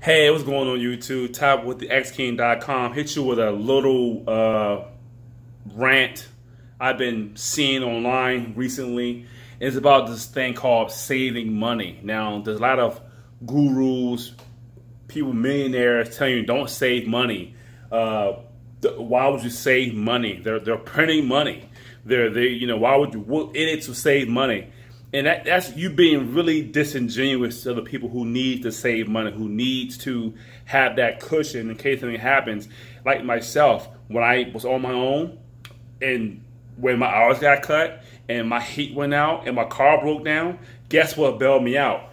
Hey, what's going on YouTube? Top with the xking.com. Hit you with a little rant I've been seeing online recently. It's about this thing called saving money. Now, there's a lot of gurus, people, millionaires telling you don't save money. Why would you save money? They're printing money. Why would you? What idiots would save money? And that's you being really disingenuous to the people who need to save money, who needs to have that cushion in case anything happens. Like myself, when I was on my own, and when my hours got cut, and my heat went out, and my car broke down, guess what bailed me out?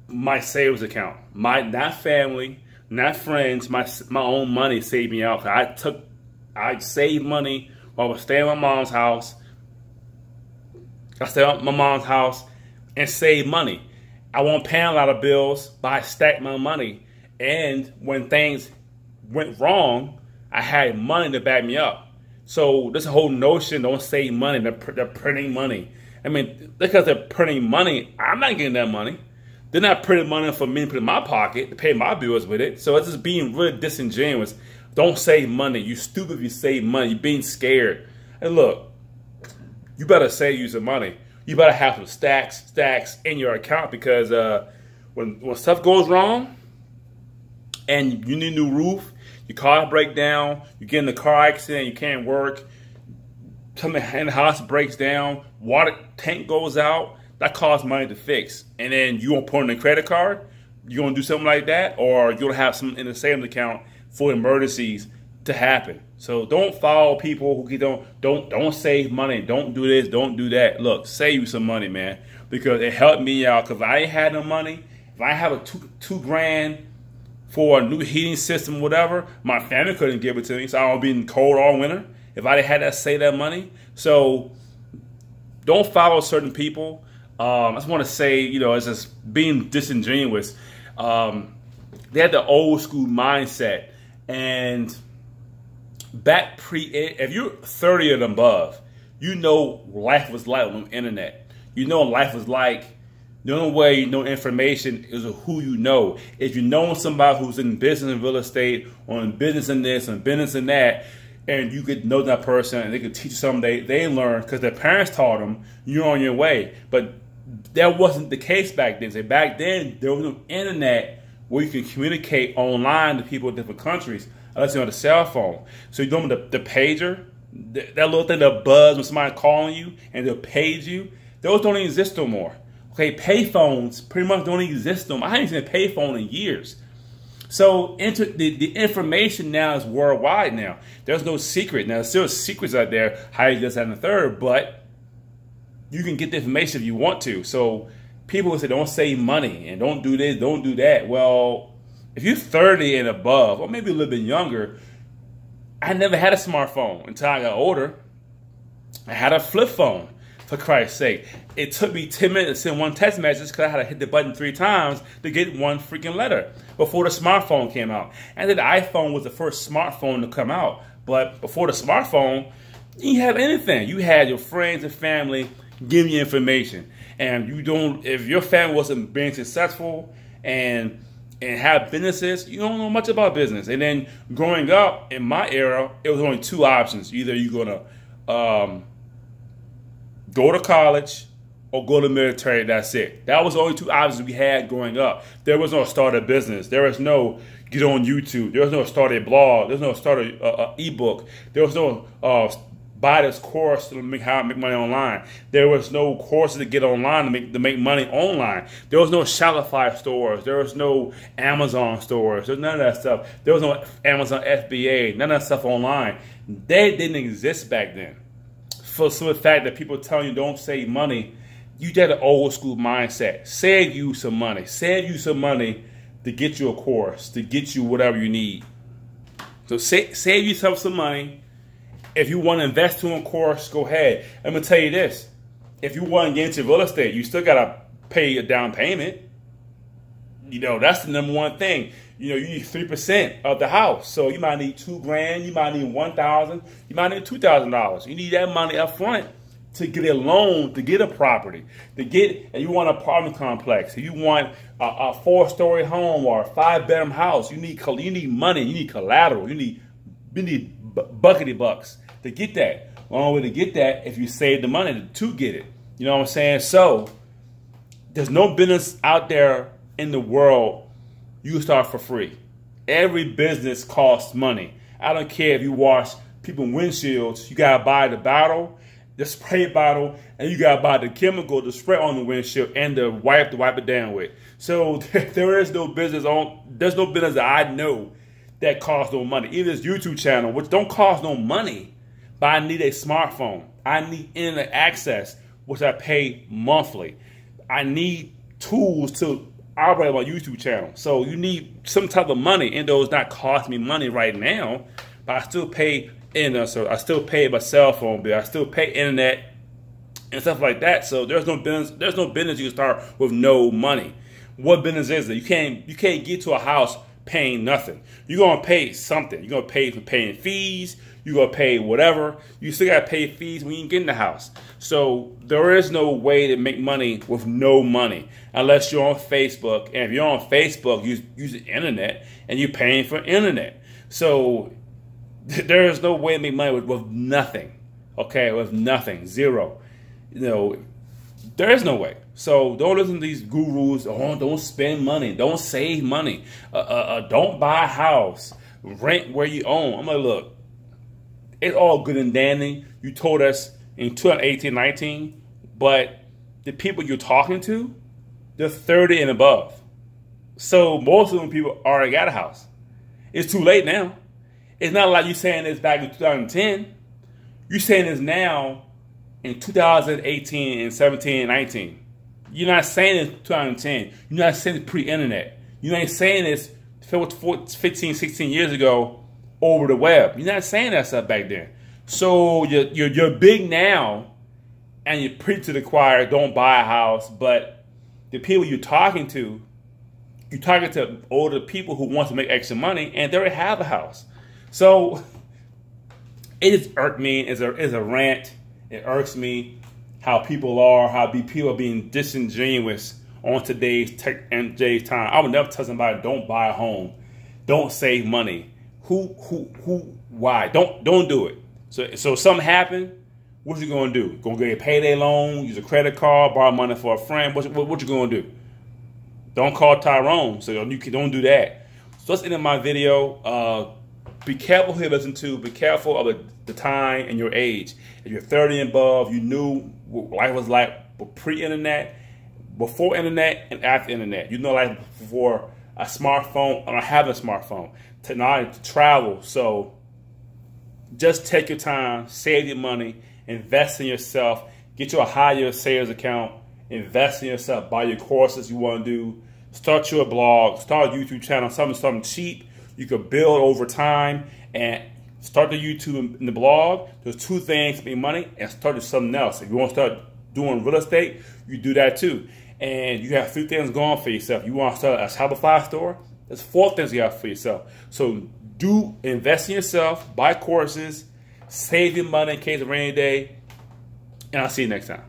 My savings account. Not family, not friends, my own money saved me out. I saved money while I was staying at my mom's house. I stayed at my mom's house and saved money. I won't pay a lot of bills, but I stacked my money. And when things went wrong, I had money to back me up. So this whole notion, don't save money, they're printing money. I mean, because they're printing money, I'm not getting that money. They're not printing money for me to put in my pocket to pay my bills with it. So it's just being really disingenuous. Don't save money. You're stupid if you save money. You're being scared. And look, you better save you some money. You better have some stacks in your account because when stuff goes wrong and you need a new roof, your car breaks down, you get in a car accident, you can't work, something in the house breaks down, water tank goes out, that costs money to fix. And then you won't put in a credit card, you're gonna do something like that, or you'll have some in the savings account for emergencies to happen. So don't follow people who don't save money, don't do this, don't do that. Look, save you some money, man, because it helped me out. Because if I ain't had no money, if I have a two grand for a new heating system, whatever, my family couldn't give it to me, so I would be in cold all winter if I had to save that money. So don't follow certain people. I just want to say, it's just being disingenuous. They had the old school mindset, and back if you're 30 and above, you know life was like on the internet. You know life was like. The only way you know information is who you know. If you know somebody who's in business and real estate, or in business and this and business and that, and you could know that person and they could teach you something they learned because their parents taught them, you're on your way. But that wasn't the case back then. So back then, there was no internet where you can communicate online to people in different countries unless you're on the cell phone. So you know the pager, that little thing that buzz when somebody's calling you and they'll page you, those don't exist no more. Okay, payphones pretty much don't exist no more. I haven't seen a payphone in years. So the information now is worldwide now. There's no secret. Now, there's still secrets out there, how you just and the third, but you can get the information if you want to. So people will say, don't save money and don't do this, don't do that. Well, if you're 30 and above, or maybe a little bit younger, I never had a smartphone until I got older. I had a flip phone, for Christ's sake. It took me 10 minutes to send one text message because I had to hit the button 3 times to get one freaking letter before the smartphone came out. And then the iPhone was the first smartphone to come out. But before the smartphone, you didn't have anything. You had your friends and family giving you information. And if your family wasn't being successful and have businesses, you don't know much about business. And then growing up in my era, it was only 2 options. Either you're gonna go to college or go to the military. That's it. That was the only 2 options we had growing up. There was no start a business. There was no get on YouTube. There was no start a blog. There was no start a ebook. There was no buy this course to make how to make money online. There was no courses to get online to make money online. There was no Shopify stores. There was no Amazon stores. There's none of that stuff. There was no Amazon FBA. None of that stuff online. They didn't exist back then. For some of the fact that people are telling you don't save money, you got an old school mindset. Save you some money. Save you some money to get you a course, to get you whatever you need. So save yourself some money. If you want to invest in a course, go ahead. I'm going to tell you this. If you want to get into real estate, you still got to pay a down payment. That's the number one thing. You need 3% of the house. So you might need $2 grand, you might need $1,000, you might need $2,000. You need that money up front to get a loan, to get a property, and you want an apartment complex, if you want a 4-story home or a 5-bedroom house, you need money, you need collateral, you need buckety bucks to get that. The only way to get that if you save the money to get it. You know what I'm saying? So there's no business out there in the world you can start for free. Every business costs money. I don't care if you wash people's windshields, you gotta buy the bottle, the spray bottle, and you gotta buy the chemical to spray on the windshield and the wipe to wipe it down with. So there's no business that I know that costs no money. Even this YouTube channel, which don't cost no money, but I need a smartphone. I need internet access, which I pay monthly. I need tools to operate my YouTube channel. So you need some type of money, and though it's not costing me money right now, but I still pay internet. So I still pay my cell phone bill. I still pay internet and stuff like that. So there's no business. There's no business you can start with no money. What business is it? You can't get to a house paying nothing. You're gonna pay something. You're gonna pay for paying fees. You're gonna pay whatever. You still gotta pay fees when you get in the house. So there is no way to make money with no money unless you're on Facebook. And if you're on Facebook, use the internet, and you're paying for internet. So there is no way to make money with nothing. Okay, with nothing, zero. You know, there is no way. So don't listen to these gurus. Oh, don't spend money. Don't save money. Don't buy a house. Rent where you own. I'm like, look, it's all good and dandy. You told us in 2018, 19, but the people you're talking to, they're 30 and above. So most of them people already got a house. It's too late now. It's not like you saying this back in 2010. You're saying this now in 2018 and 17 and 19. You're not saying this 2010. You're not saying this pre-internet. You ain't saying this 15, 16 years ago over the web. You're not saying that stuff back then. So you're big now, and you preach to the choir, don't buy a house. But the people you're talking to older people who want to make extra money, and they already have a house. So it just irked me. It's a rant. It irks me how people are being disingenuous on today's time. I would never tell somebody don't buy a home, don't save money. Why? Don't do it. So something happened. What you gonna do? Gonna get a payday loan? Use a credit card? Borrow money for a friend? What you gonna do? Don't call Tyrone. So you don't do that. So let's end my video. Be careful who you listen to. Be careful of the time and your age. If you're 30 and above, you knew what life was like pre-internet, before internet, and after internet. You know, like before a smartphone or having a smartphone, technology to travel. So just take your time, save your money, invest in yourself, get you a higher savings account, invest in yourself, buy your courses you want to do, start your blog, start a YouTube channel, something cheap you could build over time, and start the YouTube and the blog. There's two things to make money, and start doing something else. If you want to start doing real estate, you do that too. And you have 3 things going for yourself. You want to start a Shopify store? There's 4 things you have for yourself. So invest in yourself, buy courses, save your money in case of a rainy day, and I'll see you next time.